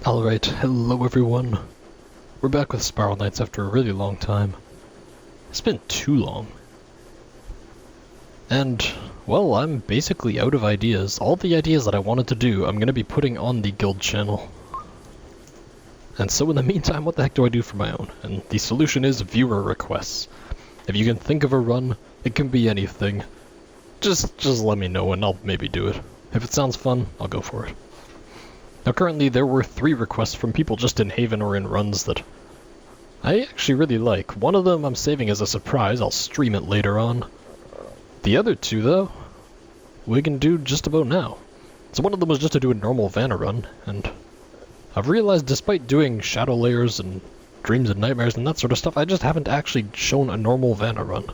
Alright, hello everyone. We're back with Spiral Knights after a really long time. It's been too long. And, well, I'm basically out of ideas. All the ideas that I wanted to do, I'm gonna be putting on the guild channel. And so in the meantime, what the heck do I do for my own? And the solution is viewer requests. If you can think of a run, it can be anything. Just let me know and I'll maybe do it. If it sounds fun, I'll go for it. Now currently there were 3 requests from people just in Haven or in runs that I actually really like. One of them I'm saving as a surprise, I'll stream it later on. The other 2 though, we can do just about now. So one of them was just to do a normal Vanna run, and I've realized despite doing Shadow Layers and Dreams and Nightmares and that sort of stuff, I just haven't actually shown a normal Vanna run.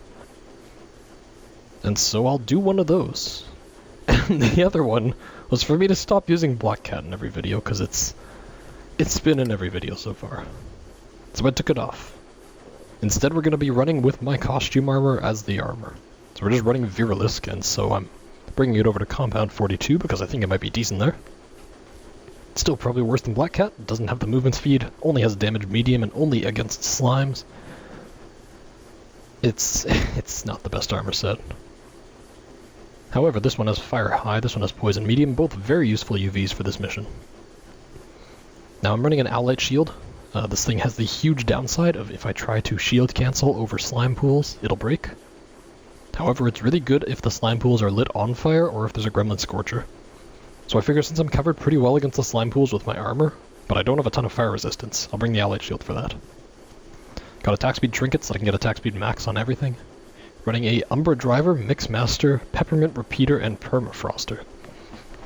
And so I'll do one of those. And the other one was for me to stop using Black Cat in every video, because it's been in every video so far. So I took it off. Instead we're going to be running with my costume armor as the armor. So we're just running Virilisk, and so I'm bringing it over to Compound 42 because I think it might be decent there. It's still probably worse than Black Cat, doesn't have the movement speed, only has damage medium and only against slimes. It's not the best armor set. However, this one has Fire High, this one has Poison Medium, both very useful UVs for this mission. Now I'm running an Owlite Shield. This thing has the huge downside of if I try to shield cancel over slime pools, it'll break. However, it's really good if the slime pools are lit on fire or if there's a Gremlin Scorcher. So I figure since I'm covered pretty well against the slime pools with my armor, but I don't have a ton of fire resistance, I'll bring the Owlite Shield for that. Got attack speed trinket so I can get attack speed max on everything. Running a Umbra Driver, Mixmaster, Peppermint Repeater, and Permafroster.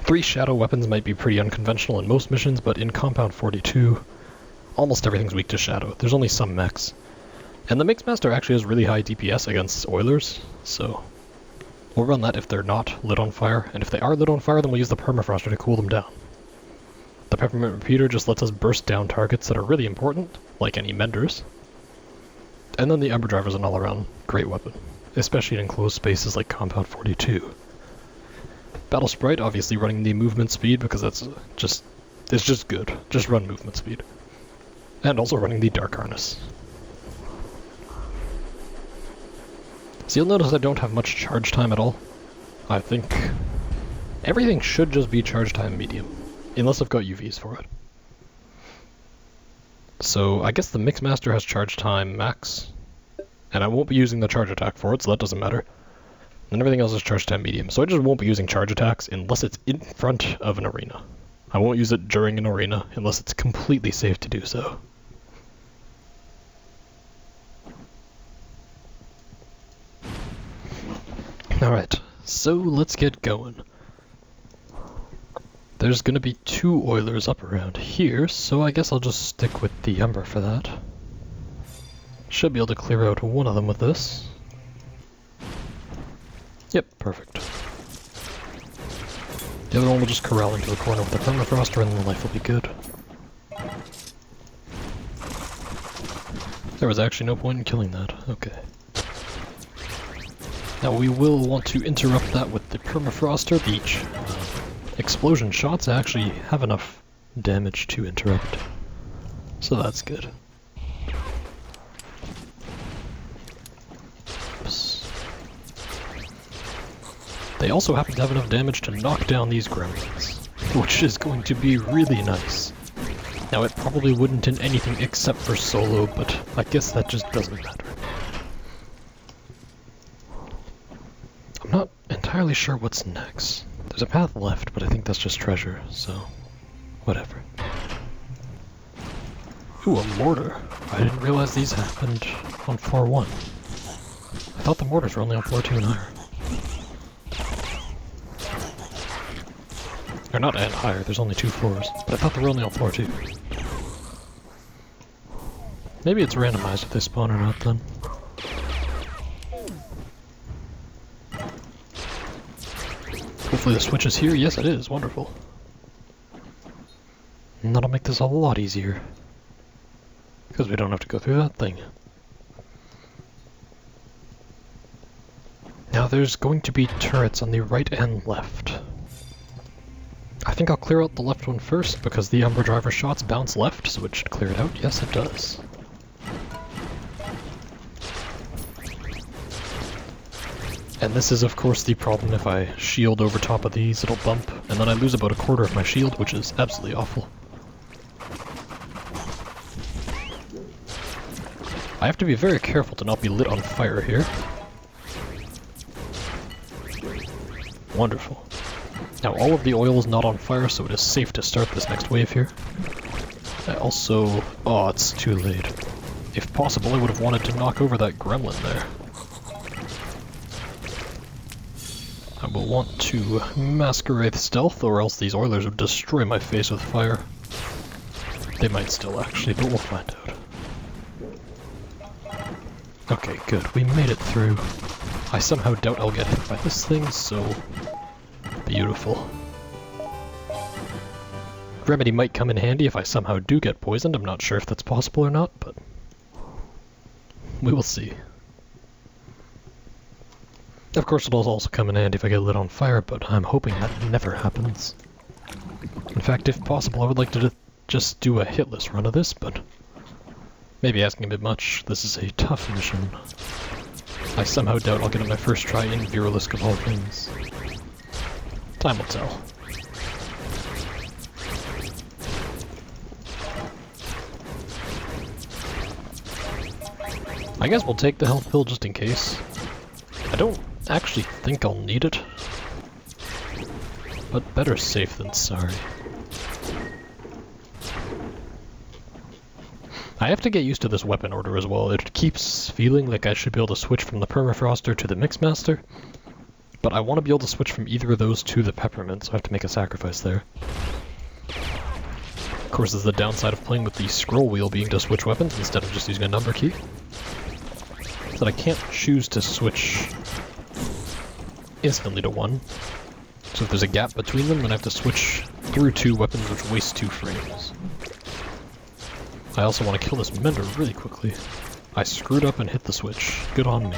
3 shadow weapons might be pretty unconventional in most missions, but in Compound 42, almost everything's weak to shadow. There's only some mechs. And the Mixmaster actually has really high DPS against Oilers, so we'll run that if they're not lit on fire, and if they are lit on fire then we'll use the Permafroster to cool them down. The Peppermint Repeater just lets us burst down targets that are really important, like any Menders. And then the Umbra Driver is an all-around great weapon, especially in enclosed spaces like Compound 42. Battle Sprite, obviously running the movement speed because it's just good. Just run movement speed. And also running the Dark Harness. So you'll notice I don't have much charge time at all. I think everything should just be charge time medium, unless I've got UVs for it. So I guess the Mixmaster has charge time max, and I won't be using the charge attack for it, so that doesn't matter. And everything else is charge time medium, so I just won't be using charge attacks unless it's in front of an arena. I won't use it during an arena unless it's completely safe to do so. Alright, so let's get going. There's gonna be 2 Oilers up around here, so I guess I'll just stick with the Umbra for that. Should be able to clear out one of them with this. Yep, perfect. The other one will just corral into the corner with the Permafroster and the life will be good. There was actually no point in killing that. Okay. Now we will want to interrupt that with the Permafroster. The explosion shots actually have enough damage to interrupt, so that's good. Oops. They also happen to have enough damage to knock down these gremlins, which is going to be really nice. Now it probably wouldn't in anything except for solo, but I guess that just doesn't matter. I'm not entirely sure what's next. There's a path left, but I think that's just treasure, so whatever. Ooh, a mortar. I didn't realize these happened on floor 1. I thought the mortars were only on floor 2 and higher. Or not and higher, there's only 2 floors, but I thought they were only on floor 2. Maybe it's randomized if they spawn or not then. Hopefully the switch is here. Yes, it is. Wonderful. And that'll make this a lot easier. Because we don't have to go through that thing. Now there's going to be turrets on the right and left. I think I'll clear out the left one first, because the Umbra Driver shots bounce left, so it should clear it out. Yes, it does. And this is, of course, the problem. If I shield over top of these, it'll bump, and then I lose about a quarter of my shield, which is absolutely awful. I have to be very careful to not be lit on fire here. Wonderful. Now all of the oil is not on fire, so it is safe to start this next wave here. I also... oh, it's too late. If possible, I would have wanted to knock over that gremlin there. I will want to Masquerade Stealth, or else these Oilers would destroy my face with fire. They might still, actually, but we'll find out. Okay, good. We made it through. I somehow doubt I'll get hit by this thing, so... beautiful. Remedy might come in handy if I somehow do get poisoned. I'm not sure if that's possible or not, but... we will see. Of course it'll also come in handy if I get lit on fire, but I'm hoping that never happens. In fact, if possible, I would like to just do a hitless run of this, but... maybe asking a bit much. This is a tough mission. I somehow doubt I'll get it my first try in Virulus of all things. Time will tell. I guess we'll take the health pill just in case. I don't actually think I'll need it, but better safe than sorry. I have to get used to this weapon order as well. It keeps feeling like I should be able to switch from the Permafroster to the Mixmaster, but I want to be able to switch from either of those to the Peppermint, so I have to make a sacrifice there. Of course, there's the downside of playing with the scroll wheel being to switch weapons instead of just using a number key. That I can't choose to switch instantly to one. So if there's a gap between them, then I have to switch through two weapons, which wastes 2 frames. I also want to kill this Mender really quickly. I screwed up and hit the switch. Good on me.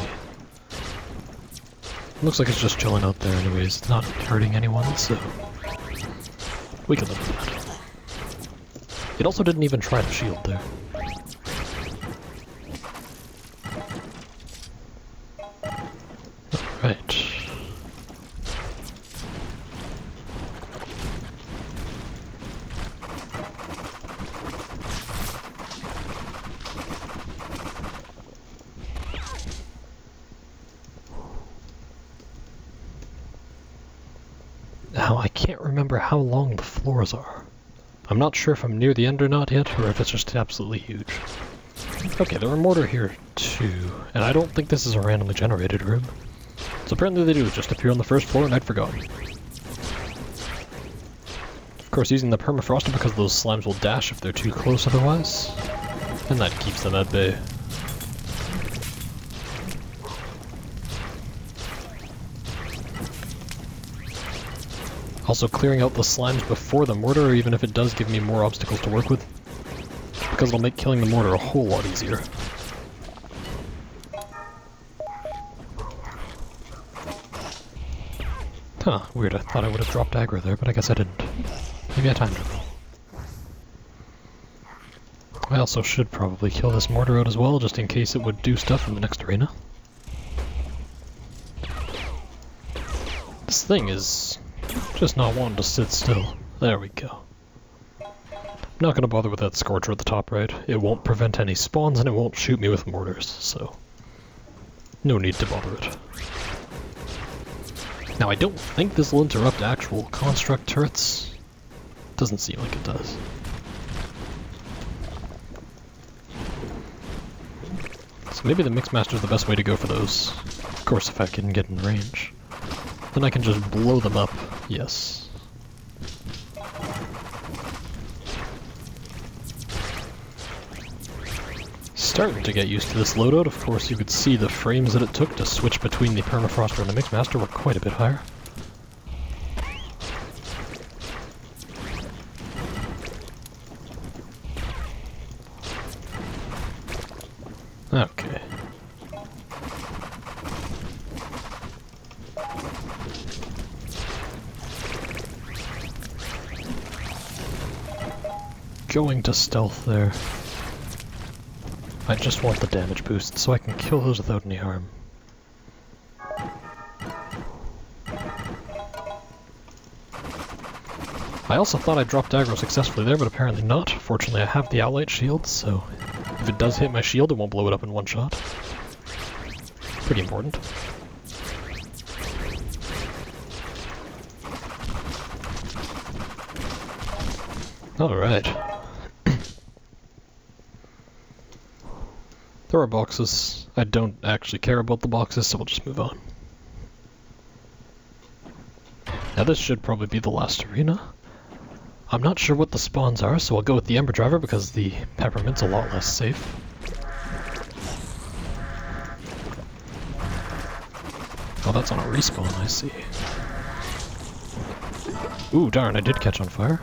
Looks like it's just chilling out there anyways. It's not hurting anyone, so... we can live with that. It also didn't even try the shield there. Alright. Now, I can't remember how long the floors are. I'm not sure if I'm near the end or not yet, or if it's just absolutely huge. Okay, there are mortar here too, and I don't think this is a randomly generated room. So apparently they do just appear on the first floor and I'd forgotten. Of course, using the permafrost because those slimes will dash if they're too close otherwise, and that keeps them at bay. Also clearing out the slimes before the mortar, even if it does give me more obstacles to work with, because it'll make killing the mortar a whole lot easier. Huh, weird, I thought I would have dropped aggro there, but I guess I didn't. Maybe I timed it wrong. I also should probably kill this mortar out as well, just in case it would do stuff in the next arena. This thing is just not wanting to sit still. There we go. I'm not going to bother with that Scorcher at the top right. It won't prevent any spawns and it won't shoot me with mortars, so no need to bother it. Now I don't think this will interrupt actual construct turrets. Doesn't seem like it does. So maybe the Mixmaster is the best way to go for those. Of course, if I can get in range. Then I can just blow them up. Yes. Starting to get used to this loadout. Of course, you could see the frames that it took to switch between the Permafroster and the Mixmaster were quite a bit higher. Okay. going to stealth there. I just want the damage boost so I can kill those without any harm. I also thought I dropped aggro successfully there, but apparently not. Fortunately, I have the Outlight Shield, so if it does hit my shield, it won't blow it up in one shot. Pretty important. Alright. There are boxes. I don't actually care about the boxes, so we'll just move on. Now this should probably be the last arena. I'm not sure what the spawns are, so I'll go with the Ember Driver because the Peppermint's a lot less safe. Oh, that's on a respawn, I see. Ooh, darn, I did catch on fire.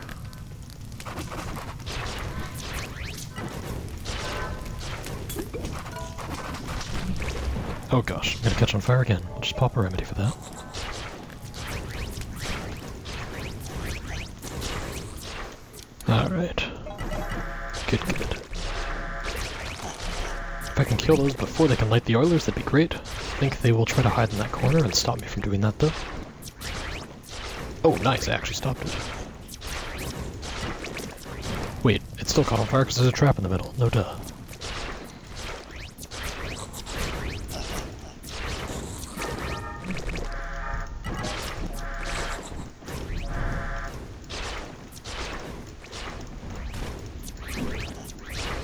Oh gosh, I'm gonna catch on fire again. I'll just pop a remedy for that. Alright. Good, good. If I can kill those before they can light the Oilers, that'd be great. I think they will try to hide in that corner and stop me from doing that, though. Oh, nice, I actually stopped it. Wait, it's still caught on fire because there's a trap in the middle. No duh.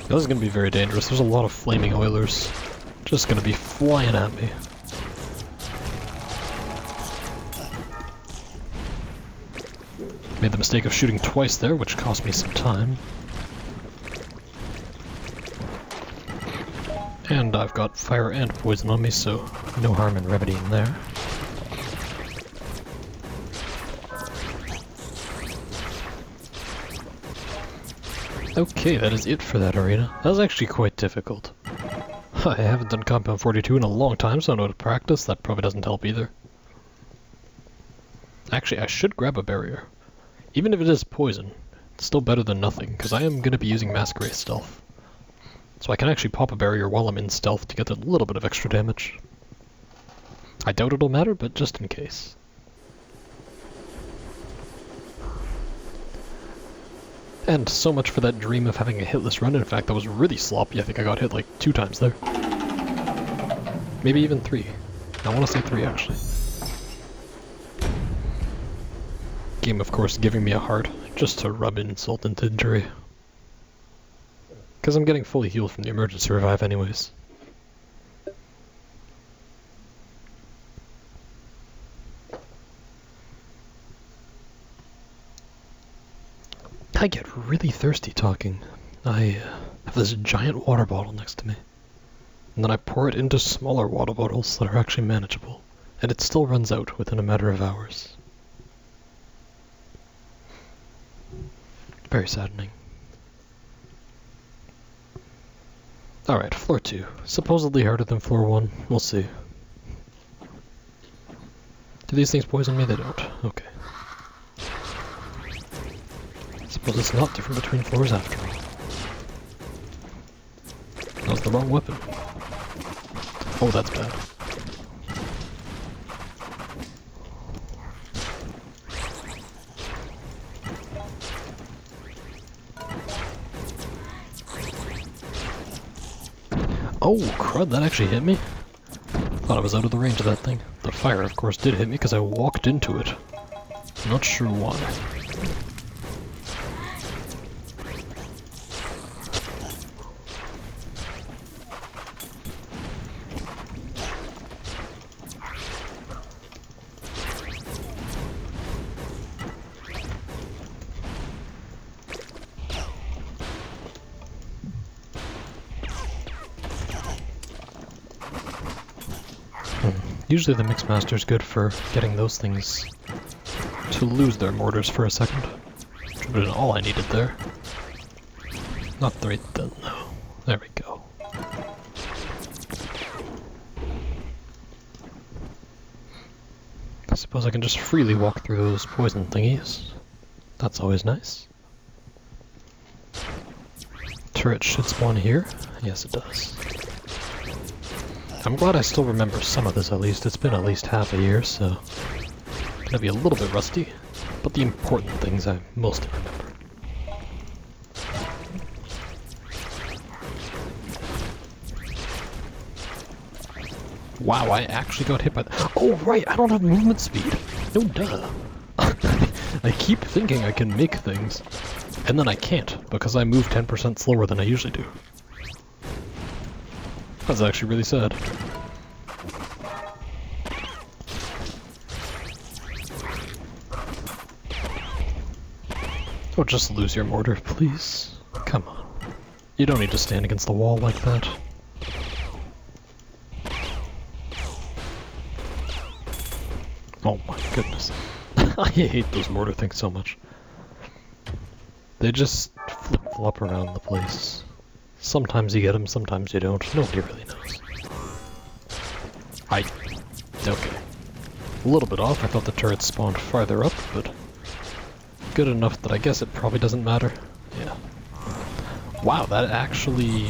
This is going to be very dangerous. There's a lot of flaming Oilers just going to be flying at me. Made the mistake of shooting twice there, which cost me some time. And I've got fire and poison on me, so no harm in remedying there. Okay, that is it for that arena. That was actually quite difficult. I haven't done Compound 42 in a long time, so I know how to practice. That probably doesn't help either. Actually, I should grab a barrier. Even if it is poison, it's still better than nothing, because I am going to be using Masquerade Stealth. So I can actually pop a barrier while I'm in stealth to get a little bit of extra damage. I doubt it'll matter, but just in case. And so much for that dream of having a hitless run. In fact, that was really sloppy. I think I got hit like 2 times there. Maybe even 3. I want to say 3, actually. Game, of course, giving me a heart, just to rub insult into injury. Because I'm getting fully healed from the emergency revive anyways. I get really thirsty talking. I have this giant water bottle next to me. And then I pour it into smaller water bottles that are actually manageable. And it still runs out within a matter of hours. Very saddening. Alright, floor 2. Supposedly harder than floor 1. We'll see. Do these things poison me? They don't. Okay. Suppose it's not different between floors after all. That was the wrong weapon. Oh, that's bad. Oh, crud, that actually hit me? Thought I was out of the range of that thing. The fire, of course, did hit me because I walked into it. Not sure why. Usually the Mixmaster is good for getting those things to lose their mortars for a second. Which would have been all I needed there. Not right then, though. There we go. I suppose I can just freely walk through those poison thingies. That's always nice. turret should spawn here. Yes, it does. I'm glad I still remember some of this at least. It's been at least half a year, so... gonna be a little bit rusty, but the important things I mostly remember. Wow, I actually got hit by oh right, I don't have movement speed! No duh! I keep thinking I can make things, and then I can't, because I move 10% slower than I usually do. That's actually really sad. Oh, just lose your mortar, please. Come on. You don't need to stand against the wall like that. Oh my goodness. I hate those mortar things so much. They just flip-flop around the place. Sometimes you get them, sometimes you don't. Nobody really knows. Okay. A little bit off. I thought the turret spawned farther up, but good enough that I guess it probably doesn't matter. Yeah. Wow, that actually...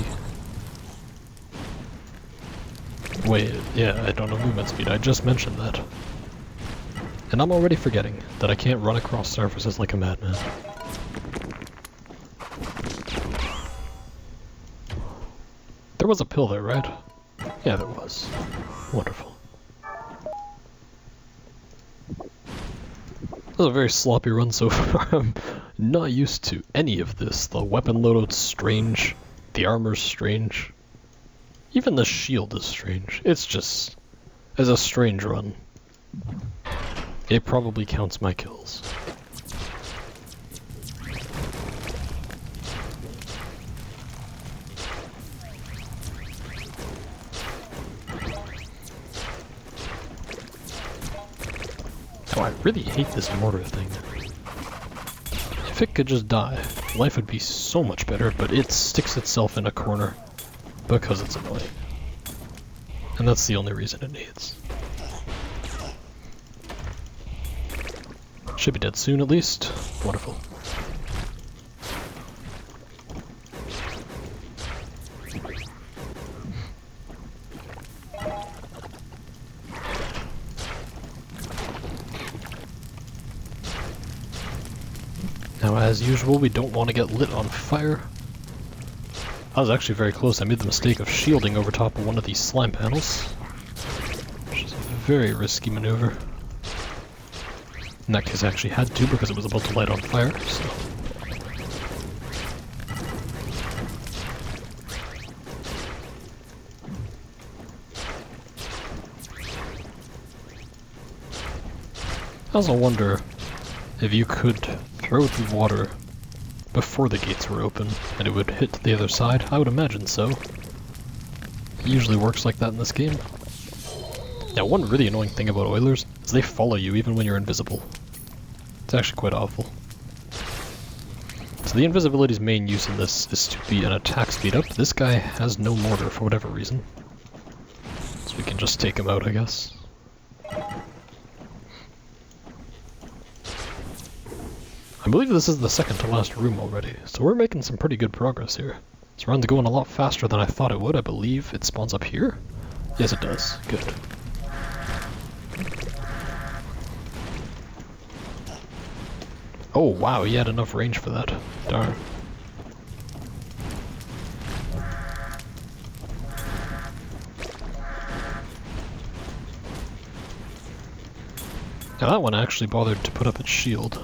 Wait, yeah, I don't know movement speed. I just mentioned that. And I'm already forgetting that I can't run across surfaces like a madman. There was a pill there, right? Yeah, there was. Wonderful. That was a very sloppy run so far. I'm not used to any of this. The weapon loadout's strange. The armor's strange. Even the shield is strange. It's just... it's a strange run. It probably counts my kills. Oh, I really hate this mortar thing. If it could just die, life would be so much better, but it sticks itself in a corner because it's annoying. And that's the only reason it needs. Should be dead soon at least. Wonderful. Now, as usual, we don't want to get lit on fire. I was actually very close. I made the mistake of shielding over top of one of these slime panels, which is a very risky maneuver. In that case, I actually had to because it was about to light on fire, so... I also wonder if you could throw the water before the gates were open and it would hit the other side. I would imagine so. It usually works like that in this game. Now, one really annoying thing about Oilers is they follow you even when you're invisible. It's actually quite awful. So the invisibility's main use in this is to be an attack speed up. This guy has no mortar for whatever reason. So we can just take him out, I guess. I believe this is the second to last room already, so we're making some pretty good progress here. This run's going a lot faster than I thought it would. I believe it spawns up here? Yes, it does. Good. Oh wow, he had enough range for that. Darn. Now that one actually bothered to put up its shield.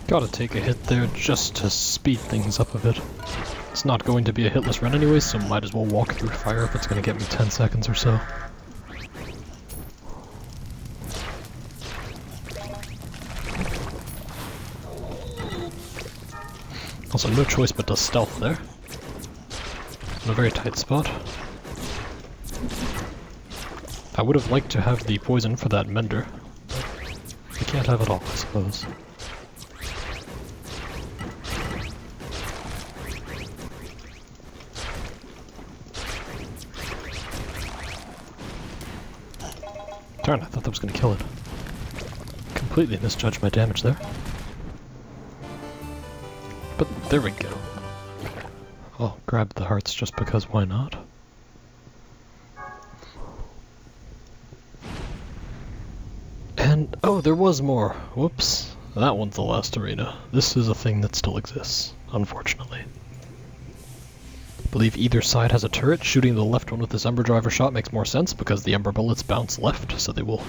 Gotta take a hit there just to speed things up a bit. It's not going to be a hitless run anyway, so might as well walk through fire if it's gonna get me 10 seconds or so. Also, no choice but to stealth there. in a very tight spot. I would have liked to have the poison for that mender, but we can't have it all, I suppose. Darn, I thought that was going to kill it. Completely misjudged my damage there. But there we go. I'll grab the hearts just because why not? And, oh, there was more. Whoops. That one's the last arena. This is a thing that still exists, unfortunately. I believe either side has a turret. Shooting the left one with this Ember Driver shot makes more sense because the Ember bullets bounce left, so they will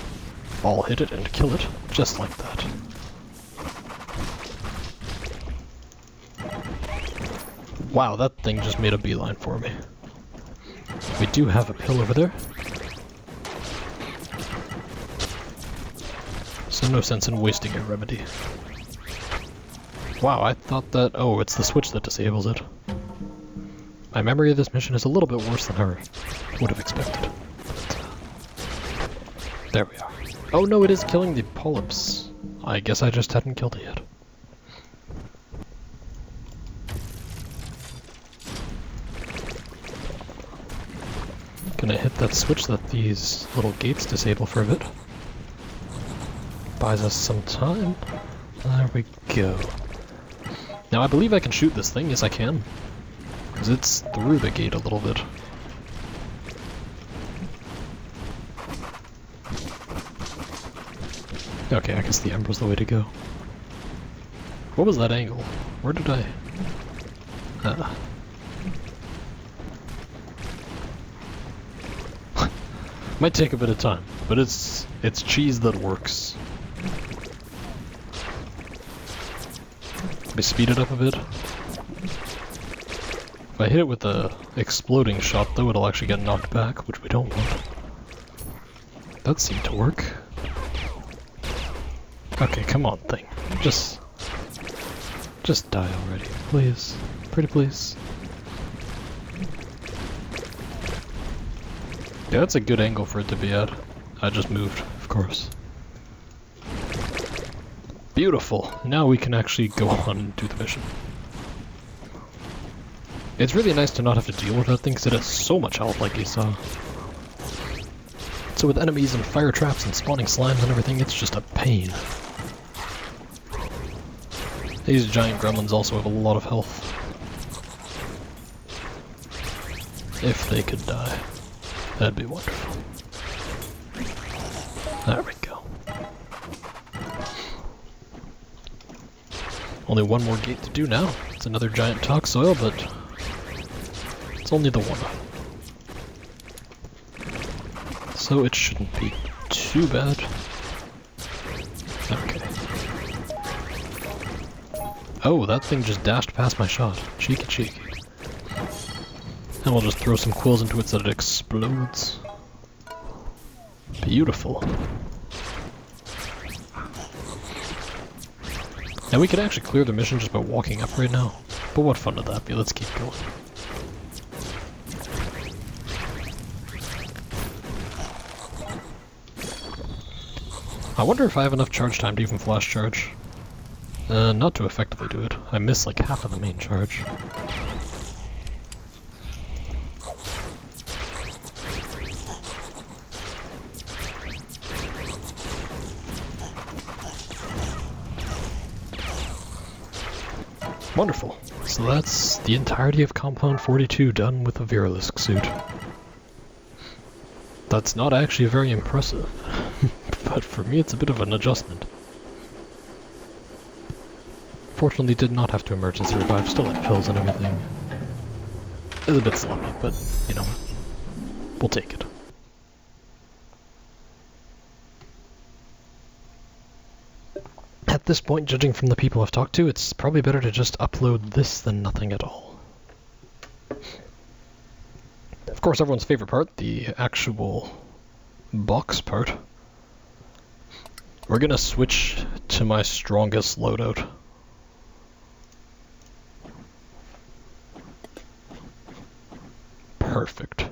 all hit it and kill it, just like that. Wow, that thing just made a beeline for me. We do have a pill over there. So no sense in wasting a remedy. Wow, I thought that... oh, it's the switch that disables it. My memory of this mission is a little bit worse than I would have expected. There we are. Oh no, it is killing the polyps. I guess I just hadn't killed it yet. Gonna hit that switch that these little gates disable for a bit. Buys us some time. There we go. Now I believe I can shoot this thing, yes I can. Because it's through the gate a little bit. Okay, I guess the Ember's the way to go. What was that angle? Where did I... Might take a bit of time, but it's cheese that works. Let me speed it up a bit. If I hit it with the exploding shot, though, it'll actually get knocked back, which we don't want. That seemed to work. Okay, come on, thing. Just die already, please. Pretty please. Yeah, that's a good angle for it to be at. I just moved, of course. Beautiful. Now we can actually go on and do the mission. It's really nice to not have to deal with that thing because it has so much health like you saw. So with enemies and fire traps and spawning slimes and everything, it's just a pain. These giant gremlins also have a lot of health. If they could die, that'd be wonderful. There we go. Only one more gate to do now. It's another giant toxoil, but it's only the one. So it shouldn't be too bad. Okay. Oh, that thing just dashed past my shot. Cheeky cheeky. And we'll just throw some quills into it so that it explodes. Beautiful. Now we could actually clear the mission just by walking up right now. But what fun would that be? Let's keep going. I wonder if I have enough charge time to even flash charge. Not to effectively do it. I miss like half of the main charge. Wonderful. So that's the entirety of Compound 42 done with a Viralisk suit. That's not actually very impressive, but for me it's a bit of an adjustment. Fortunately did not have to emergency revive, still had pills and everything. It's a bit sloppy, but you know, we'll take it. At this point, judging from the people I've talked to, it's probably better to just upload this than nothing at all. Of course, everyone's favorite part, the actual box part. We're gonna switch to my strongest loadout. Perfect.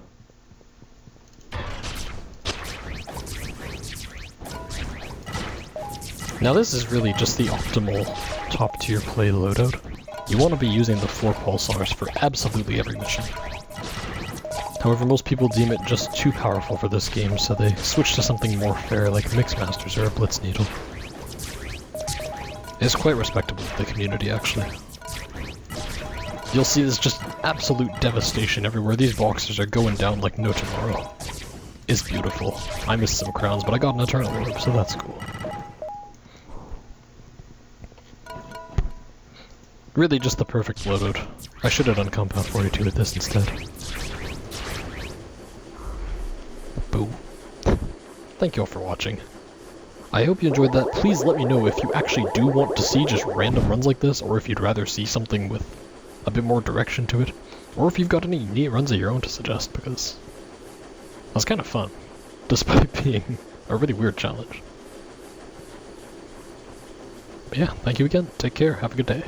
Now this is really just the optimal top-tier play loadout. You want to be using the 4 pulsars for absolutely every mission. However, most people deem it just too powerful for this game, so they switch to something more fair like Mixmasters or a Blitz Needle. It's quite respectable to the community, actually. You'll see there's just absolute devastation everywhere. These boxers are going down like no tomorrow. It's beautiful. I missed some crowns, but I got an Eternal Orb, so that's cool. Really just the perfect loadout. I should have done Compound 42 with this instead. Boo. Thank you all for watching. I hope you enjoyed that. Please let me know if you actually do want to see just random runs like this, or if you'd rather see something with a bit more direction to it, or if you've got any neat runs of your own to suggest, because that's kind of fun, despite being a really weird challenge. But yeah, thank you again, take care, have a good day.